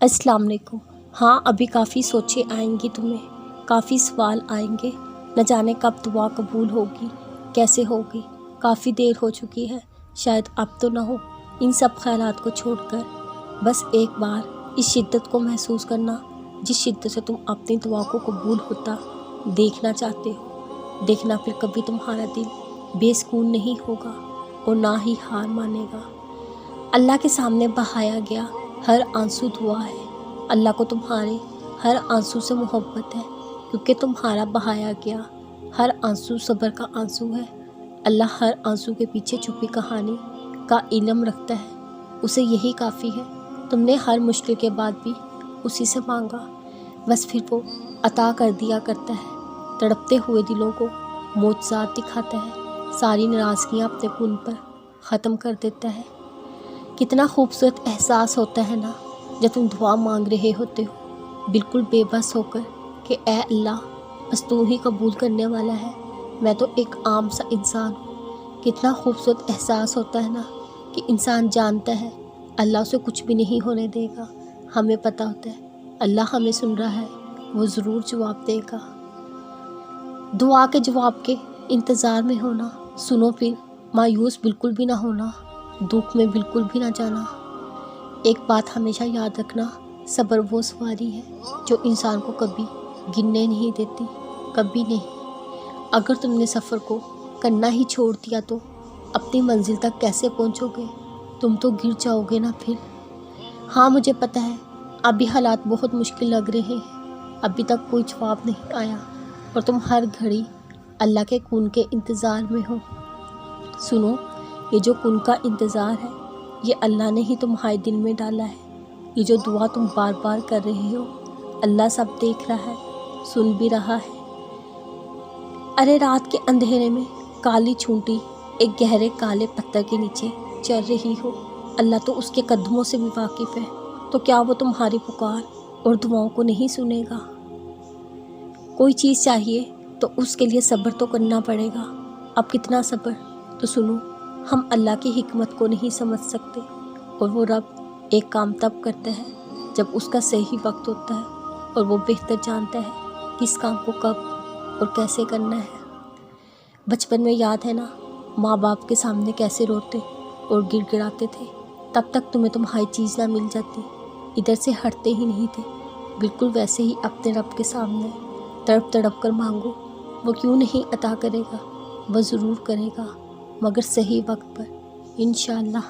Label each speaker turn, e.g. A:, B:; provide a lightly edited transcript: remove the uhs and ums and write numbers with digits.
A: अस्सलाम वालेकुम। हाँ, अभी काफ़ी सोचें आएंगी तुम्हें, काफ़ी सवाल आएंगे, न जाने कब दुआ कबूल होगी, कैसे होगी। काफ़ी देर हो चुकी है, शायद अब तो ना हो। इन सब ख्यालात को छोड़कर बस एक बार इस शिद्दत को महसूस करना जिस शिद्दत से तुम अपनी दुआ को कबूल होता देखना चाहते हो। देखना फिर कभी तुम्हारा दिल बेसुकून नहीं होगा और ना ही हार मानेगा। अल्लाह के सामने बहाया गया हर आंसू दुआ है। अल्लाह को तुम्हारे हर आंसू से मोहब्बत है, क्योंकि तुम्हारा बहाया गया हर आंसू सब्र का आंसू है। अल्लाह हर आंसू के पीछे छुपी कहानी का इल्म रखता है, उसे यही काफ़ी है। तुमने हर मुश्किल के बाद भी उसी से मांगा, बस फिर वो अता कर दिया करता है। तड़पते हुए दिलों को मोज़ात दिखाता है, सारी नाराज़गियाँ अपने खून पर ख़त्म कर देता है। कितना खूबसूरत एहसास होता है ना जब तुम दुआ मांग रहे होते हो बिल्कुल बेबस होकर कि ए अल्लाह, बस तू ही कबूल करने वाला है, मैं तो एक आम सा इंसान हूँ। कितना खूबसूरत एहसास होता है ना कि इंसान जानता है अल्लाह उसे कुछ भी नहीं होने देगा। हमें पता होता है अल्लाह हमें सुन रहा है, वो ज़रूर जवाब देगा। दुआ के जवाब के इंतज़ार में होना, सुनो फिर मायूस बिल्कुल भी ना होना, दुख में बिल्कुल भी ना जाना। एक बात हमेशा याद रखना, सब्र वो सवारी है जो इंसान को कभी गिरने नहीं देती, कभी नहीं। अगर तुमने सफ़र को करना ही छोड़ दिया तो अपनी मंजिल तक कैसे पहुंचोगे? तुम तो गिर जाओगे ना फिर। हाँ, मुझे पता है अभी हालात बहुत मुश्किल लग रहे हैं, अभी तक कोई जवाब नहीं आया और तुम हर घड़ी अल्लाह के खून के इंतज़ार में हो। सुनो, ये जो खून का इंतज़ार है ये अल्लाह ने ही तुम्हारे दिल में डाला है। ये जो दुआ तुम बार बार कर रहे हो, अल्लाह सब देख रहा है, सुन भी रहा है। अरे रात के अंधेरे में काली छूंटी एक गहरे काले पत्थर के नीचे चल रही हो, अल्लाह तो उसके कदमों से भी वाकिफ़ है, तो क्या वो तुम्हारी पुकार और दुआओं को नहीं सुनेगा? कोई चीज़ चाहिए तो उसके लिए सब्र तो करना पड़ेगा। अब कितना सब्र? तो सुनो, हम अल्लाह की हिकमत को नहीं समझ सकते और वो रब एक काम तब करता है जब उसका सही वक्त होता है और वो बेहतर जानता है किस काम को कब और कैसे करना है। बचपन में याद है ना, माँ बाप के सामने कैसे रोते और गिड़गिड़ाते थे, तब तक तुम्हें तुम्हारी चीज़ ना मिल जाती, इधर से हटते ही नहीं थे। बिल्कुल वैसे ही अपने रब के सामने तड़प तड़प कर मांगो, वो क्यों नहीं अता करेगा, वो ज़रूर करेगा, मगर सही वक्त पर, इंशाअल्लाह।